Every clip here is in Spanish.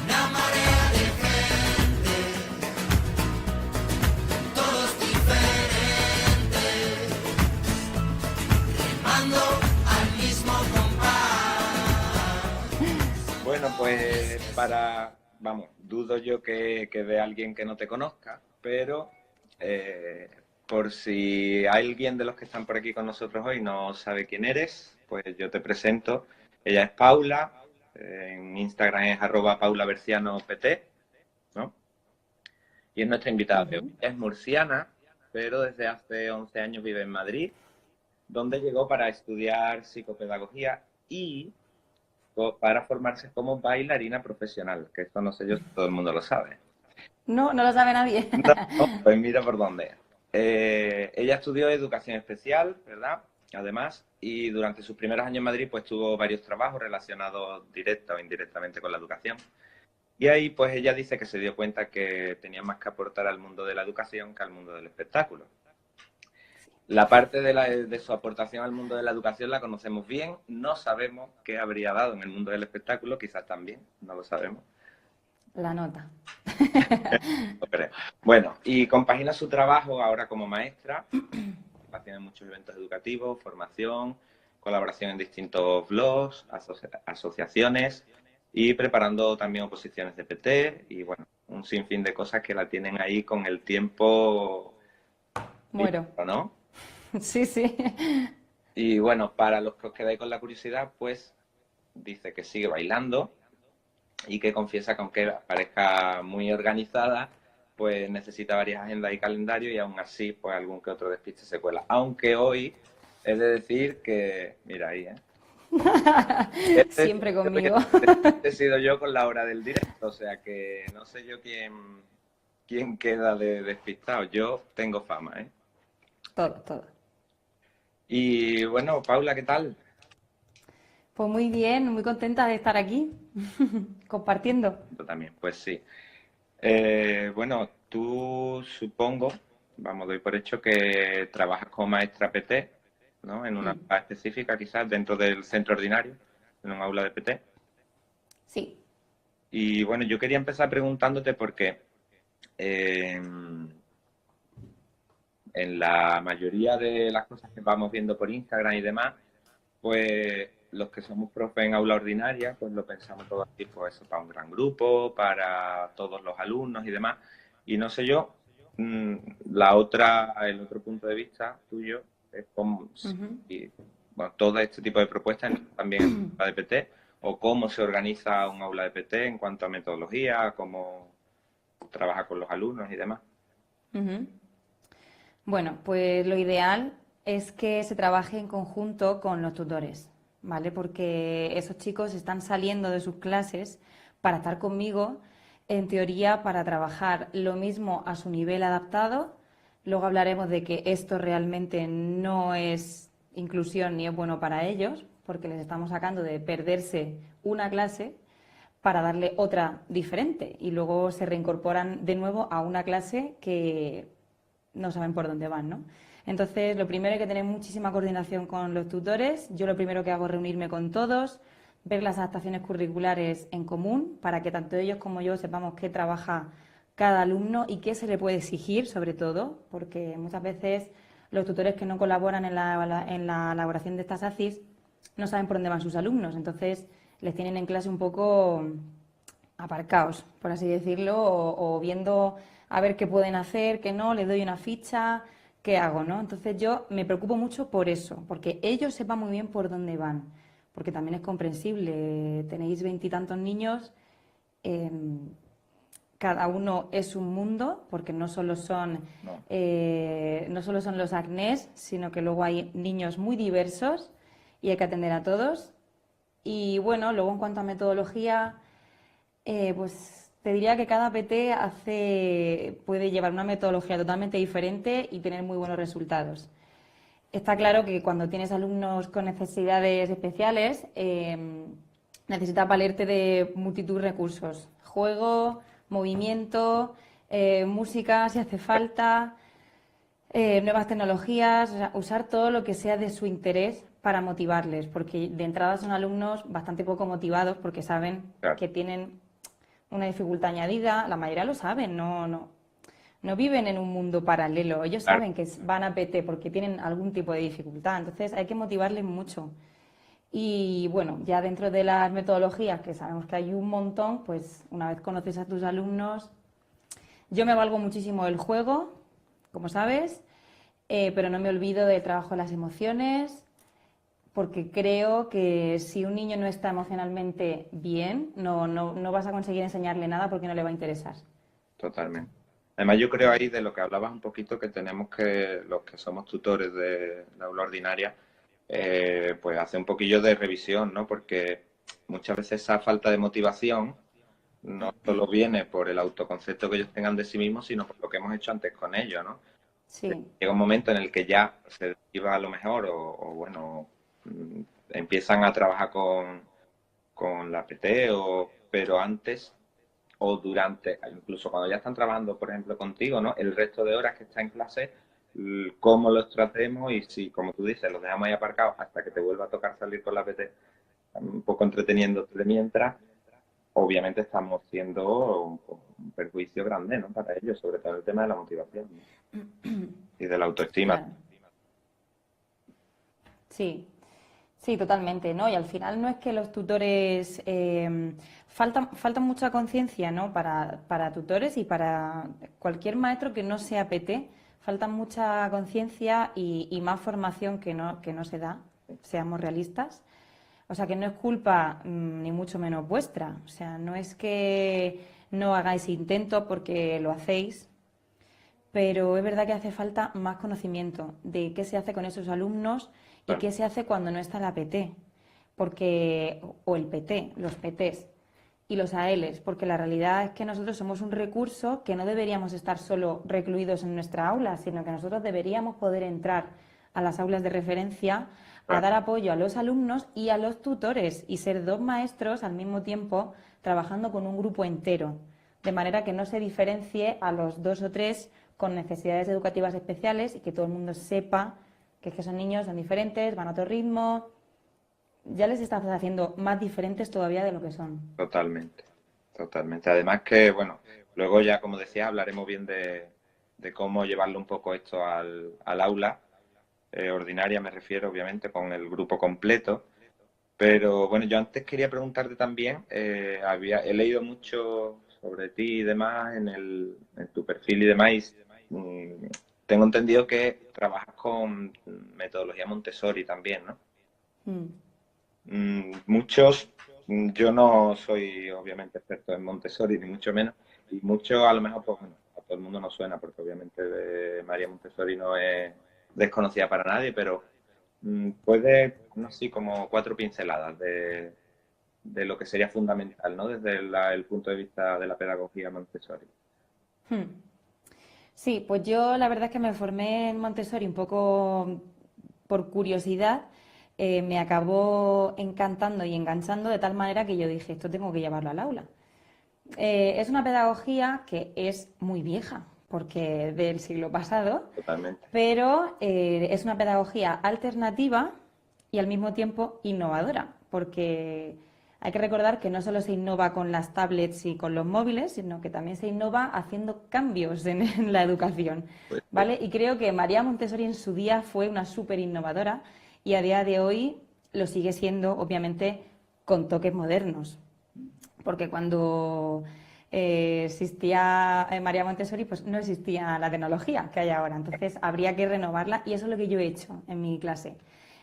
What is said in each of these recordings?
Una marea de gente, todos diferentes, remando al mismo compás. Bueno, pues dudo yo que de alguien que no te conozca, pero por si alguien de los que están por aquí con nosotros hoy no sabe quién eres, pues yo te presento. Ella es Paula, en Instagram es @paulabercianopt, ¿no? Y es nuestra invitada de hoy. Ella es murciana, pero desde hace 11 años vive en Madrid, donde llegó para estudiar psicopedagogía y para formarse como bailarina profesional, que esto no sé yo si todo el mundo lo sabe. No, no lo sabe nadie. No, pues mira por dónde. Ella estudió educación especial, ¿verdad? Además, y durante sus primeros años en Madrid, pues tuvo varios trabajos relacionados directa o indirectamente con la educación. Y ahí, pues ella dice que se dio cuenta que tenía más que aportar al mundo de la educación que al mundo del espectáculo. La parte de su aportación al mundo de la educación la conocemos bien, no sabemos qué habría dado en el mundo del espectáculo, quizás también, no lo sabemos. La nota. No creo. Bueno, y compagina su trabajo ahora como maestra, tiene muchos eventos educativos, formación, colaboración en distintos blogs, asociaciones y preparando también oposiciones de PT y bueno, un sinfín de cosas que la tienen ahí con el tiempo, Muero. ¿no? Sí, sí. Y bueno, para los que os quedáis con la curiosidad, pues dice que sigue bailando y que confiesa que aunque parezca muy organizada, pues necesita varias agendas y calendarios y aún así, pues algún que otro despiste se cuela. Aunque hoy he de decir que, mira ahí, Siempre conmigo. He sido yo con la hora del directo, o sea que no sé yo quién queda de despistado. Yo tengo fama, ¿eh? Todo. Y bueno, Paula, ¿qué tal? Pues muy bien, muy contenta de estar aquí, compartiendo. Yo también, pues sí. Bueno, tú supongo, doy por hecho que trabajas como maestra PT, ¿no? En una aula específica, quizás dentro del centro ordinario, en un aula de PT. Sí. Y bueno, yo quería empezar preguntándote porque en la mayoría de las cosas que vamos viendo por Instagram y demás, pues los que somos profes en aula ordinaria, pues lo pensamos todo así, pues eso, para un gran grupo, para todos los alumnos y demás. Y no sé yo, el otro punto de vista tuyo es como bueno, todo este tipo de propuestas también en la de PT, o cómo se organiza un aula de PT en cuanto a metodología, cómo trabaja con los alumnos y demás. Bueno, pues lo ideal es que se trabaje en conjunto con los tutores, ¿vale? Porque esos chicos están saliendo de sus clases para estar conmigo, en teoría, para trabajar lo mismo a su nivel adaptado. Luego hablaremos de que esto realmente no es inclusión ni es bueno para ellos, porque les estamos sacando de perderse una clase para darle otra diferente y luego se reincorporan de nuevo a una clase que no saben por dónde van, ¿no? Entonces, lo primero hay que tener muchísima coordinación con los tutores. Yo lo primero que hago es reunirme con todos, ver las adaptaciones curriculares en común para que tanto ellos como yo sepamos qué trabaja cada alumno y qué se le puede exigir, sobre todo, porque muchas veces los tutores que no colaboran en la elaboración de estas ACIS no saben por dónde van sus alumnos, entonces les tienen en clase un poco aparcaos, por así decirlo, o viendo a ver qué pueden hacer, qué no, les doy una ficha, qué hago, ¿no? Entonces yo me preocupo mucho por eso, porque ellos sepan muy bien por dónde van, porque también es comprensible, tenéis 20 y tantos niños, cada uno es un mundo, porque no solo son los acnés, sino que luego hay niños muy diversos y hay que atender a todos. Y bueno, luego en cuanto a metodología, pues te diría que cada PT puede llevar una metodología totalmente diferente y tener muy buenos resultados. Está claro que cuando tienes alumnos con necesidades especiales, necesitas valerte de multitud de recursos. Juego, movimiento, música si hace falta, nuevas tecnologías, o sea, usar todo lo que sea de su interés para motivarles, porque de entrada son alumnos bastante poco motivados porque saben Claro. que tienen una dificultad añadida, la mayoría lo saben, no viven en un mundo paralelo, ellos Claro. saben que van a PT porque tienen algún tipo de dificultad, entonces hay que motivarles mucho. Y bueno, ya dentro de las metodologías, que sabemos que hay un montón, pues una vez conoces a tus alumnos, yo me valgo muchísimo del juego, como sabes, pero no me olvido del trabajo de las emociones, porque creo que si un niño no está emocionalmente bien, no vas a conseguir enseñarle nada porque no le va a interesar. Totalmente. Además, yo creo ahí de lo que hablabas un poquito, que tenemos que, los que somos tutores de la aula ordinaria, pues hacer un poquillo de revisión, ¿no? Porque muchas veces esa falta de motivación no solo viene por el autoconcepto que ellos tengan de sí mismos, sino por lo que hemos hecho antes con ellos, ¿no? Sí, Llega un momento en el que ya se deriva a lo mejor bueno, empiezan a trabajar con la PT, pero antes o durante, incluso cuando ya están trabajando, por ejemplo, contigo, ¿no? El resto de horas que está en clase, cómo los tratemos y si, como tú dices, los dejamos ahí aparcados hasta que te vuelva a tocar salir con la PT, un poco entreteniéndote de mientras, obviamente estamos siendo un perjuicio grande, ¿no? Para ellos, sobre todo el tema de la motivación, ¿no? Y de la autoestima. claro. Sí, sí, totalmente, ¿no? Y al final no es que los tutores falta mucha conciencia, ¿no? Para tutores y para cualquier maestro que no sea PT, falta mucha conciencia y más formación que no se da, seamos realistas. O sea, que no es culpa ni mucho menos vuestra. O sea, no es que no hagáis intento porque lo hacéis, pero es verdad que hace falta más conocimiento de qué se hace con esos alumnos y Claro. qué se hace cuando no está la PT, porque, o el PT, los PTs y los ALs, porque la realidad es que nosotros somos un recurso que no deberíamos estar solo recluidos en nuestra aula, sino que nosotros deberíamos poder entrar a las aulas de referencia a Claro. dar apoyo a los alumnos y a los tutores y ser dos maestros al mismo tiempo trabajando con un grupo entero, de manera que no se diferencie a los dos o tres con necesidades educativas especiales y que todo el mundo sepa que es que son niños, son diferentes, van a otro ritmo, ya les estás haciendo más diferentes todavía de lo que son. Totalmente, totalmente. Además que, bueno, luego ya, como decía, hablaremos bien de cómo llevarlo un poco esto al aula, ordinaria me refiero, obviamente, con el grupo completo. Pero bueno, yo antes quería preguntarte también, he leído mucho sobre ti y demás en tu perfil y demás. Y, tengo entendido que trabajas con metodología Montessori también, ¿no? Mm. Muchos, yo no soy obviamente experto en Montessori, ni mucho menos, y muchos a lo mejor, pues bueno, a todo el mundo no suena, porque obviamente de María Montessori no es desconocida para nadie, pero puede, no sé, como cuatro pinceladas de lo que sería fundamental, ¿no? Desde el punto de vista de la pedagogía Montessori. Hmm. Sí, pues yo la verdad es que me formé en Montessori un poco por curiosidad, me acabó encantando y enganchando de tal manera que yo dije, esto tengo que llevarlo al aula. Es una pedagogía que es muy vieja, porque del siglo pasado, Totalmente. pero es una pedagogía alternativa y al mismo tiempo innovadora, porque hay que recordar que no solo se innova con las tablets y con los móviles, sino que también se innova haciendo cambios en la educación, Pues, ¿vale? Y creo que María Montessori en su día fue una súper innovadora y a día de hoy lo sigue siendo, obviamente, con toques modernos, porque cuando existía María Montessori, pues no existía la tecnología que hay ahora. Entonces habría que renovarla y eso es lo que yo he hecho en mi clase.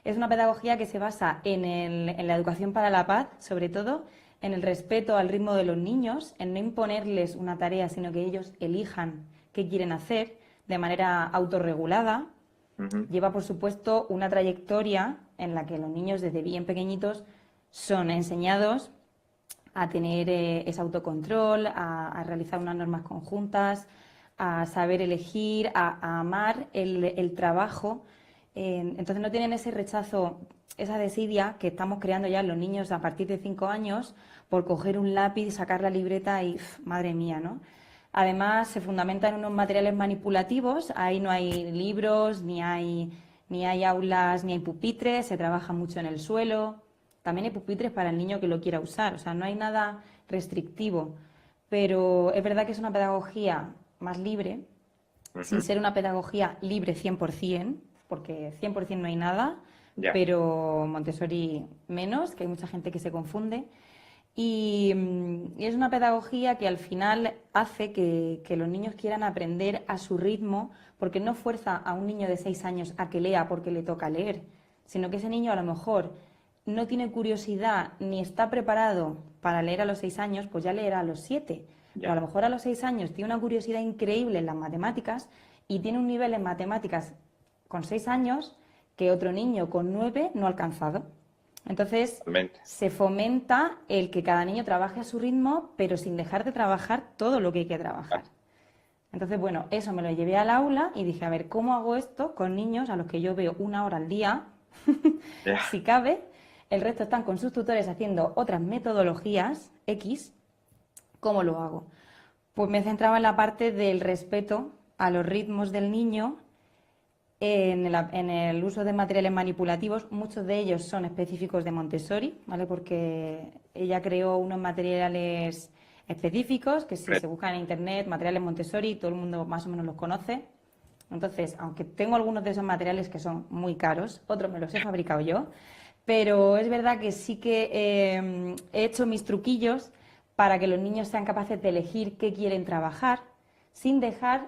Es una pedagogía que se basa en la educación para la paz, sobre todo, en el respeto al ritmo de los niños, en no imponerles una tarea, sino que ellos elijan qué quieren hacer de manera autorregulada. ujú. Lleva, por supuesto, una trayectoria en la que los niños desde bien pequeñitos son enseñados a tener ese autocontrol, a realizar unas normas conjuntas, a saber elegir, a amar el trabajo. Entonces no tienen ese rechazo, esa desidia que estamos creando ya en los niños a partir de 5 años por coger un lápiz, sacar la libreta y, madre mía, ¿no? Además, se fundamenta en unos materiales manipulativos, ahí no hay libros, ni hay aulas, ni hay pupitres, se trabaja mucho en el suelo. También hay pupitres para el niño que lo quiera usar, o sea, no hay nada restrictivo. Pero es verdad que es una pedagogía más libre, sin Ujú. ser una pedagogía libre 100%, porque 100% no hay nada, Ya, pero Montessori menos, que hay mucha gente que se confunde. Y es una pedagogía que al final hace que los niños quieran aprender a su ritmo, porque no fuerza a un niño de 6 años a que lea porque le toca leer, sino que ese niño a lo mejor no tiene curiosidad ni está preparado para leer a los 6 años, pues ya leerá a los 7. Pero a ya. lo mejor a los 6 años tiene una curiosidad increíble en las matemáticas y tiene un nivel en matemáticas con 6 años que otro niño con 9 no ha alcanzado. Entonces, Totalmente. se fomenta el que cada niño trabaje a su ritmo, pero sin dejar de trabajar todo lo que hay que trabajar. Entonces, bueno, eso me lo llevé al aula y dije, a ver, ¿cómo hago esto con niños a los que yo veo 1 hora al día, Ya, si cabe? El resto están con sus tutores haciendo otras metodologías X. ¿Cómo lo hago? Pues me centraba en la parte del respeto a los ritmos del niño en el uso de materiales manipulativos. Muchos de ellos son específicos de Montessori, ¿vale? Porque ella creó unos materiales específicos que si se buscan en internet, materiales Montessori, todo el mundo más o menos los conoce. Entonces, aunque tengo algunos de esos materiales que son muy caros, otros me los he fabricado yo, pero es verdad que sí que he hecho mis truquillos para que los niños sean capaces de elegir qué quieren trabajar sin dejar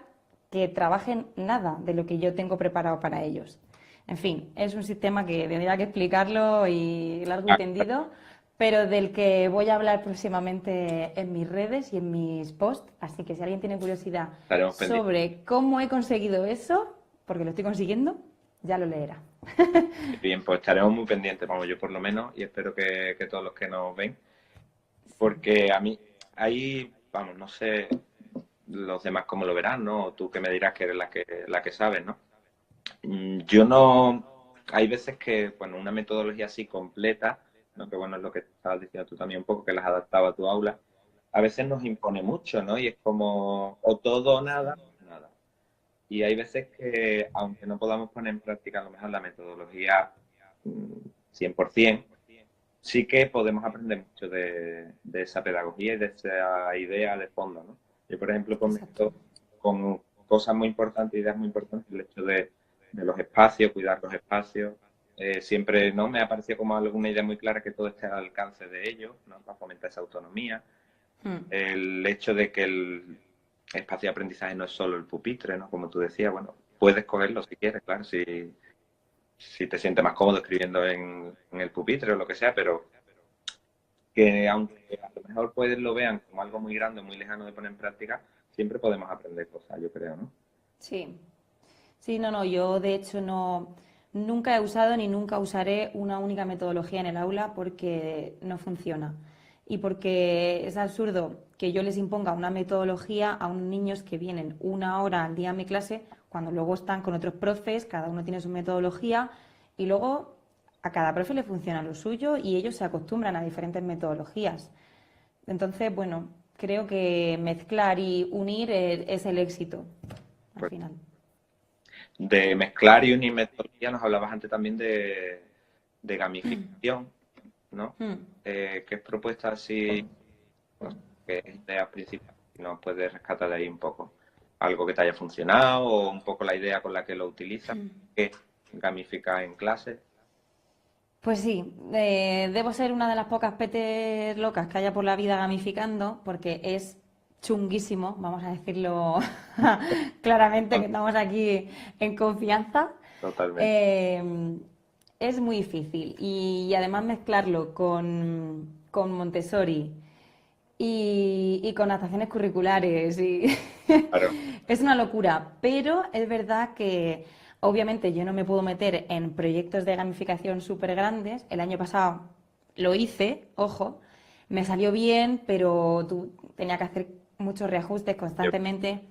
que trabajen nada de lo que yo tengo preparado para ellos. En fin, es un sistema que tendría que explicarlo y largo y tendido, pero del que voy a hablar próximamente en mis redes y en mis posts. Así que si alguien tiene curiosidad estaremos pendientes. sobre cómo he conseguido eso, porque lo estoy consiguiendo, ya lo leerá. Bien, pues estaremos muy pendientes, vamos, yo por lo menos, y espero que todos los que nos ven, porque a mí, ahí, vamos, no sé los demás cómo lo verán, ¿no? Tú que me dirás que eres la que sabes, ¿no? Yo no, hay veces que, bueno, una metodología así completa, ¿no? Que bueno, es lo que estabas diciendo tú también un poco, que las adaptaba a tu aula, a veces nos impone mucho, ¿no? Y es como o todo o nada, nada. Y hay veces que, aunque no podamos poner en práctica a lo mejor la metodología 100%, sí que podemos aprender mucho de esa pedagogía y de esa idea de fondo, ¿no? Yo, por ejemplo, Exacto. con cosas muy importantes, ideas muy importantes, el hecho de los espacios, cuidar los espacios. Siempre no me ha parecido como alguna idea muy clara que todo esté al alcance de ellos, ¿no? Para fomentar esa autonomía. Mm. El hecho de que el espacio de aprendizaje no es solo el pupitre, ¿no? Como tú decías, bueno, puedes cogerlo si quieres, claro, si te sientes más cómodo escribiendo en el pupitre o lo que sea, pero que aunque a lo mejor pues lo vean como algo muy grande, muy lejano de poner en práctica, siempre podemos aprender cosas, yo creo, ¿no? Sí. Sí, no, no, yo de hecho nunca he usado ni nunca usaré una única metodología en el aula porque no funciona. Y porque es absurdo que yo les imponga una metodología a unos niños que vienen 1 hora al día a mi clase, cuando luego están con otros profes, cada uno tiene su metodología, y luego a cada profe le funciona lo suyo y ellos se acostumbran a diferentes metodologías. Entonces, bueno, creo que mezclar y unir es el éxito al Pues final. de mezclar y unir metodología nos hablabas antes también de gamificación, ¿no? Mm. ¿Qué propuestas así, no sé, qué ideas principales si nos puedes rescatar de ahí un poco? ¿Algo que te haya funcionado o un poco la idea con la que lo utilizas? ¿Qué gamifica en clase? Pues sí, debo ser una de las pocas petes locas que haya por la vida gamificando, porque es chunguísimo, vamos a decirlo claramente, que estamos aquí en confianza. Totalmente. Eh, es muy difícil y además mezclarlo con Montessori y con adaptaciones curriculares y Claro, es una locura, pero es verdad que obviamente yo no me puedo meter en proyectos de gamificación súper grandes. El año pasado lo hice, ojo, me salió bien, pero tenía que hacer muchos reajustes yo- constantemente,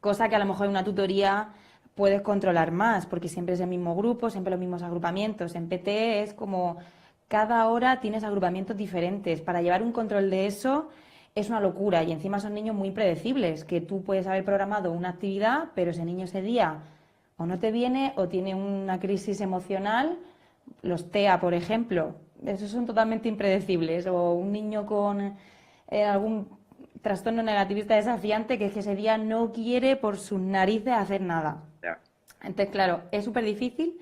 cosa que a lo mejor en una tutoría puedes controlar más, porque siempre es el mismo grupo, siempre los mismos agrupamientos. En PT es como cada hora tienes agrupamientos diferentes. Para llevar un control de eso es una locura y encima son niños muy predecibles, que tú puedes haber programado una actividad, pero ese niño ese día o no te viene o tiene una crisis emocional. Los TEA, por ejemplo, esos son totalmente impredecibles. O un niño con algún trastorno negativista desafiante que es que ese día no quiere por sus narices hacer nada. Ya. Entonces, claro, es súper difícil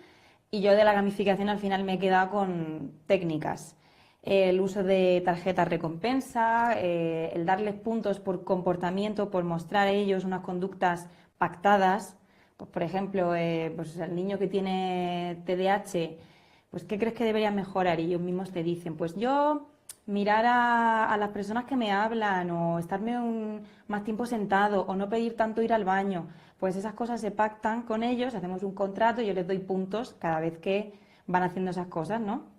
y yo de la gamificación al final me he quedado con técnicas. El uso de tarjetas recompensa, el darles puntos por comportamiento, por mostrar a ellos unas conductas pactadas. Pues, por ejemplo, pues el niño que tiene TDAH, pues ¿qué crees que debería mejorar? Y ellos mismos te dicen, pues yo mirar a las personas que me hablan o estarme más tiempo sentado o no pedir tanto ir al baño. Pues esas cosas se pactan con ellos, hacemos un contrato y yo les doy puntos cada vez que van haciendo esas cosas, ¿no?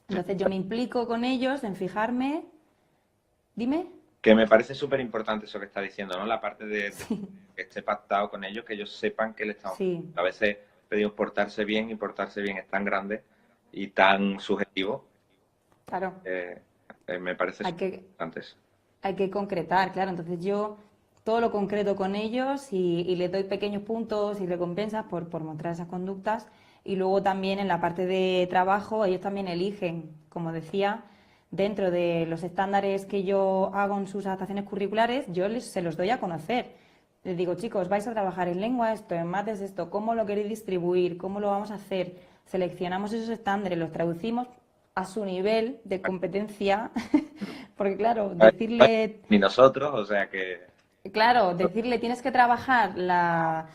Entonces yo me implico con ellos en fijarme. Dime. Que me parece súper importante eso que está diciendo, ¿no? La parte de que esté pactado con ellos, que ellos sepan que le estamos... Sí, A veces pedimos portarse bien y portarse bien es tan grande y tan subjetivo. claro. Me parece Hay súper que, importante eso. hay que concretar, claro. Entonces yo todo lo concreto con ellos y les doy pequeños puntos y recompensas por mostrar esas conductas. Y luego también en la parte de trabajo, ellos también eligen, como decía, dentro de los estándares que yo hago en sus adaptaciones curriculares, se los doy a conocer. Les digo, chicos, vais a trabajar en lengua esto, en mates esto, ¿cómo lo queréis distribuir? ¿Cómo lo vamos a hacer? Seleccionamos esos estándares, los traducimos a su nivel de competencia, porque claro, decirle... Ni nosotros, o sea que... Claro, decirle tienes que trabajar la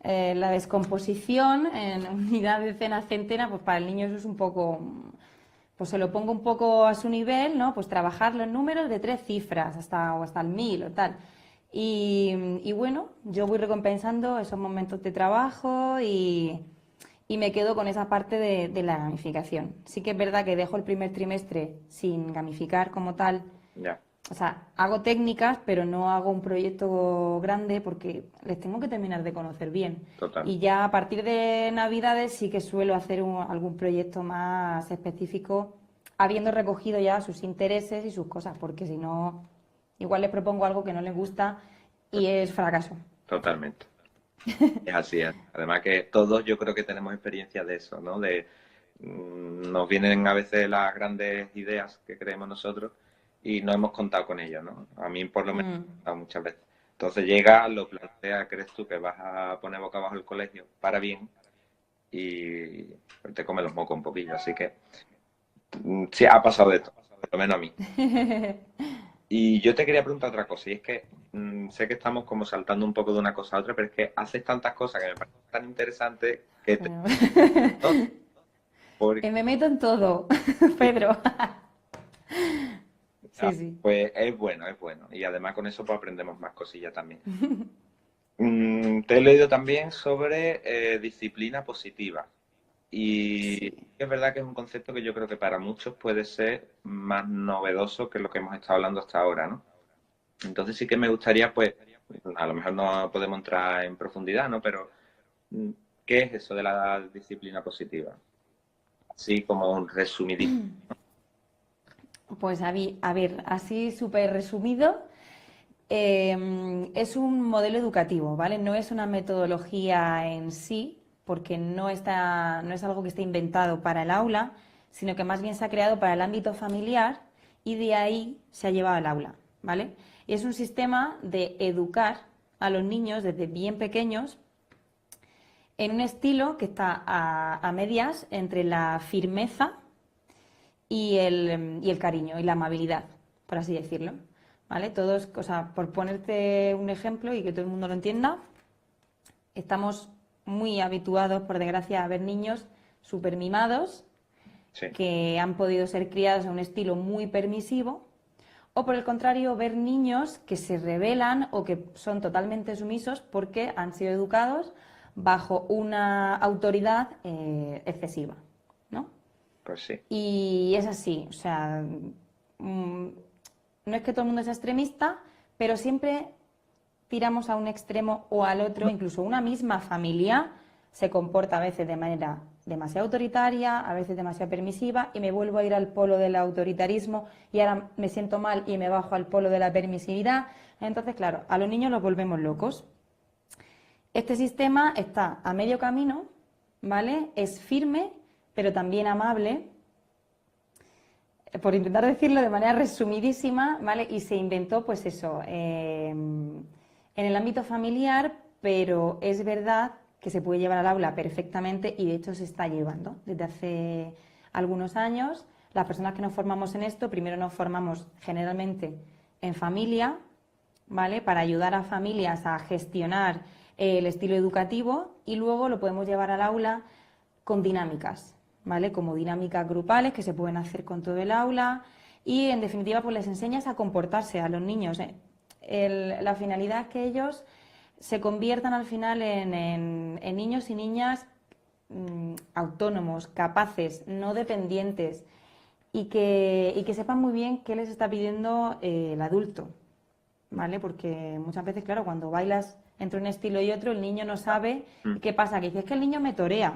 descomposición en unidad, decena, centena, pues para el niño eso es un poco, pues se lo pongo un poco a su nivel, ¿no? Pues trabajar los números de 3 cifras hasta el 1000 o tal. Y bueno, yo voy recompensando esos momentos de trabajo y me quedo con esa parte de la gamificación. Sí que es verdad que dejo el primer trimestre sin gamificar como tal. Ya. O sea, hago técnicas, pero no hago un proyecto grande porque les tengo que terminar de conocer bien. Total. Y ya a partir de Navidades sí que suelo hacer algún proyecto más específico, habiendo recogido ya sus intereses y sus cosas, porque si no, igual les propongo algo que no les gusta y es fracaso. Totalmente. Es así. Además que todos yo creo que tenemos experiencia de eso, ¿no? Nos vienen a veces las grandes ideas que creemos nosotros y no hemos contado con ello, ¿no? A mí por lo menos me ha contado muchas veces. Entonces llega, lo plantea, crees tú que vas a poner boca abajo el colegio para bien y te come los mocos un poquillo. Así que sí, ha pasado de todo, por lo menos a mí. Y yo te quería preguntar otra cosa, y es que sé que estamos como saltando un poco de una cosa a otra, pero es que haces tantas cosas que me parecen tan interesantes que te... Que me meto en todo, Pedro. Sí, sí. Pues es bueno, es bueno. Y además con eso pues aprendemos más cosillas también. Te he leído también sobre disciplina positiva. Y es verdad que es un concepto que yo creo que para muchos puede ser más novedoso que lo que hemos estado hablando hasta ahora, ¿no? Entonces sí que me gustaría, pues, a lo mejor no podemos entrar en profundidad, ¿no? Pero, ¿qué es eso de la disciplina positiva? Así como un resumidito. Pues a ver, así súper resumido, es un modelo educativo, ¿vale? No es una metodología en sí, porque no es algo que esté inventado para el aula, sino que más bien se ha creado para el ámbito familiar y de ahí se ha llevado al aula, ¿vale? Y es un sistema de educar a los niños desde bien pequeños en un estilo que está a medias entre la firmeza y el cariño y la amabilidad, por así decirlo, ¿vale? Todos, o sea, por ponerte un ejemplo y que todo el mundo lo entienda, estamos muy habituados, por desgracia, a ver niños súper mimados, Sí. que han podido ser criados a un estilo muy permisivo, o por el contrario, ver niños que se rebelan o que son totalmente sumisos porque han sido educados bajo una autoridad excesiva, ¿no? Pues sí. Y es así, o sea, no es que todo el mundo sea extremista, pero siempre tiramos a un extremo o al otro, incluso una misma familia se comporta a veces de manera demasiado autoritaria, a veces demasiado permisiva, y me vuelvo a ir al polo del autoritarismo y ahora me siento mal y me bajo al polo de la permisividad. Entonces, claro, a los niños los volvemos locos. Este sistema está a medio camino, ¿vale? Es firme, pero también amable, por intentar decirlo de manera resumidísima, ¿vale? Y se inventó, pues eso, en el ámbito familiar, pero es verdad que se puede llevar al aula perfectamente y de hecho se está llevando desde hace algunos años. Las personas que nos formamos en esto, primero nos formamos generalmente en familia, ¿vale? Para ayudar a familias a gestionar el estilo educativo y luego lo podemos llevar al aula con dinámicas, ¿vale? Como dinámicas grupales que se pueden hacer con todo el aula y en definitiva pues les enseñas a comportarse a los niños. La finalidad es que ellos se conviertan al final en niños y niñas autónomos, capaces, no dependientes y que sepan muy bien qué les está pidiendo el adulto, ¿vale? Porque muchas veces, claro, cuando bailas entre un estilo y otro, el niño no sabe. ¿Y qué pasa? Que dices que el niño me torea.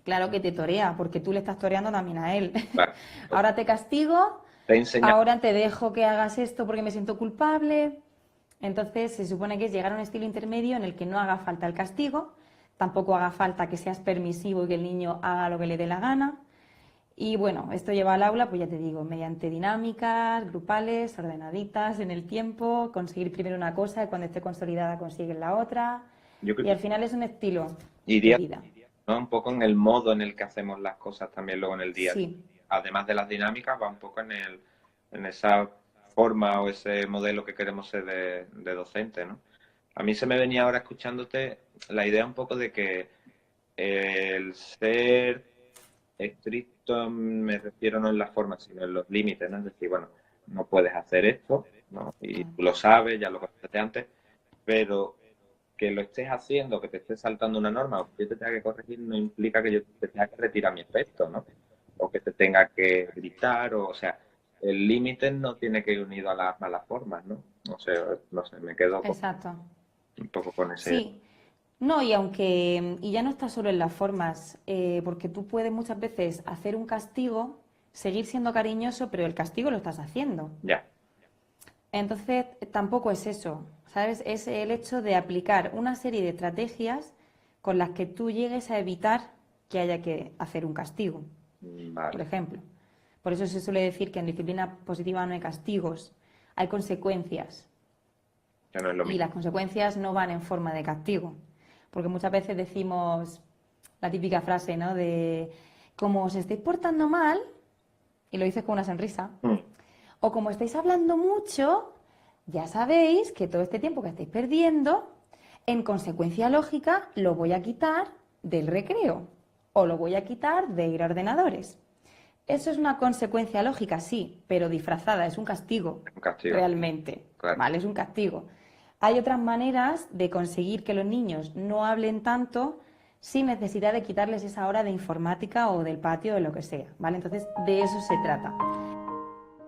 Claro que te torea, porque tú le estás toreando también a él. Claro. Ahora te castigo, Te enseña. ahora te dejo que hagas esto porque me siento culpable. Entonces se supone que es llegar a un estilo intermedio en el que no haga falta el castigo, tampoco haga falta que seas permisivo y que el niño haga lo que le dé la gana. Y bueno, esto lleva al aula, pues ya te digo, mediante dinámicas, grupales, ordenaditas en el tiempo, conseguir primero una cosa y cuando esté consolidada consigues la otra. Yo Y creo al final es un estilo que de iría, vida. ¿no? Un poco en el modo en el que hacemos las cosas también luego en el día a día. Sí, Además de las dinámicas, va un poco en esa forma o ese modelo que queremos ser de docente, ¿no? A mí se me venía ahora escuchándote la idea un poco de que el ser estricto, me refiero no en la forma, sino en los límites, ¿no? Es decir, bueno, no puedes hacer esto, ¿no? Y claro. tú lo sabes, ya lo contaste antes, pero que lo estés haciendo, que te estés saltando una norma o que yo te tenga que corregir, no implica que yo te tenga que retirar mi efecto, ¿no? O que te tenga que gritar, o sea, el límite no tiene que ir unido a las malas formas, ¿no? No sé, me quedo Exacto. un poco con ese. Sí, no, y aunque, y ya no está solo en las formas, porque tú puedes muchas veces hacer un castigo, seguir siendo cariñoso, pero el castigo lo estás haciendo. Ya, Entonces, tampoco es eso, ¿sabes? Es el hecho de aplicar una serie de estrategias con las que tú llegues a evitar que haya que hacer un castigo, por vale, ejemplo. Por eso se suele decir que en disciplina positiva no hay castigos, hay consecuencias. que no es lo Y mismo. las consecuencias no van en forma de castigo. Porque muchas veces decimos la típica frase, ¿no? De como os estáis portando mal, y lo dices con una sonrisa, Mm, o como estáis hablando mucho, ya sabéis que todo este tiempo que estáis perdiendo, en consecuencia lógica, lo voy a quitar del recreo o lo voy a quitar de ir a ordenadores. Eso es una consecuencia lógica, sí, pero disfrazada, es un castigo, es un castigo, realmente, claro. ¿vale? Es un castigo. Hay otras maneras de conseguir que los niños no hablen tanto sin necesidad de quitarles esa hora de informática o del patio o de lo que sea, ¿vale? Entonces, de eso se trata.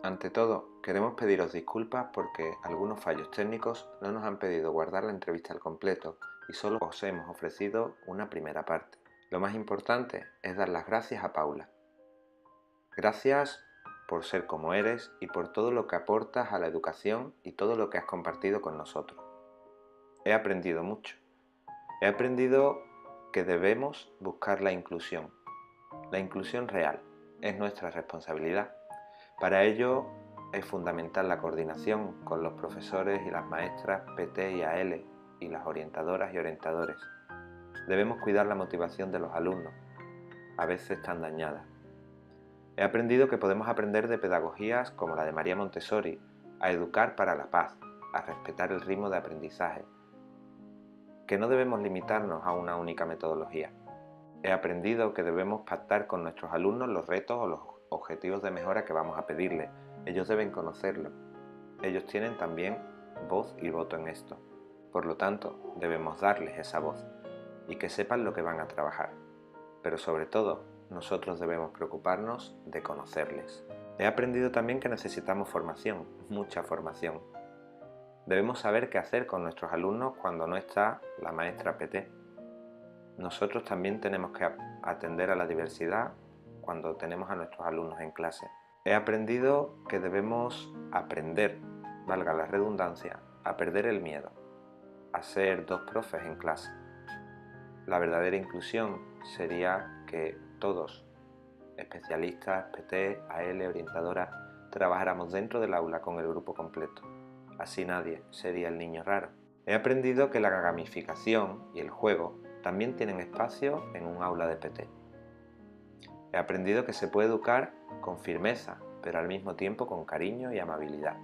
Ante todo, queremos pediros disculpas porque algunos fallos técnicos no nos han pedido guardar la entrevista al completo y solo os hemos ofrecido una primera parte. Lo más importante es dar las gracias a Paula. Gracias por ser como eres y por todo lo que aportas a la educación y todo lo que has compartido con nosotros. He aprendido mucho. He aprendido que debemos buscar la inclusión real. Es nuestra responsabilidad. Para ello es fundamental la coordinación con los profesores y las maestras PT y AL y las orientadoras y orientadores. Debemos cuidar la motivación de los alumnos, a veces tan dañada. He aprendido que podemos aprender de pedagogías como la de María Montessori, a educar para la paz, a respetar el ritmo de aprendizaje, que no debemos limitarnos a una única metodología. He aprendido que debemos pactar con nuestros alumnos los retos o los objetivos de mejora que vamos a pedirles. Ellos deben conocerlo. Ellos tienen también voz y voto en esto. Por lo tanto, debemos darles esa voz y que sepan lo que van a trabajar. Pero sobre todo, nosotros debemos preocuparnos de conocerles. He aprendido también que necesitamos formación, mucha formación. Debemos saber qué hacer con nuestros alumnos cuando no está la maestra PT. Nosotros también tenemos que atender a la diversidad cuando tenemos a nuestros alumnos en clase. He aprendido que debemos aprender, valga la redundancia, a perder el miedo. a ser dos profes en clase. La verdadera inclusión sería que todos, especialistas, PT, AL, orientadora, trabajáramos dentro del aula con el grupo completo. Así nadie sería el niño raro. He aprendido que la gamificación y el juego también tienen espacio en un aula de PT. He aprendido que se puede educar con firmeza, pero al mismo tiempo con cariño y amabilidad.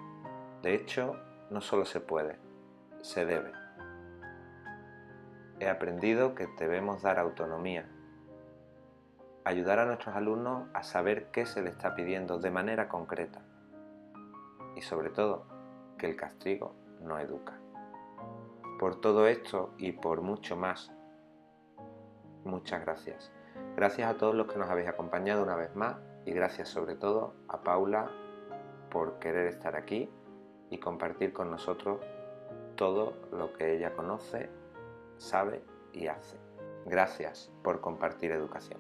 De hecho, no solo se puede, se debe. He aprendido que debemos dar autonomía, ayudar a nuestros alumnos a saber qué se les está pidiendo de manera concreta y sobre todo, que el castigo no educa. Por todo esto y por mucho más, muchas gracias. Gracias a todos los que nos habéis acompañado una vez más y gracias sobre todo a Paula por querer estar aquí y compartir con nosotros todo lo que ella conoce, sabe y hace. Gracias por compartir educación.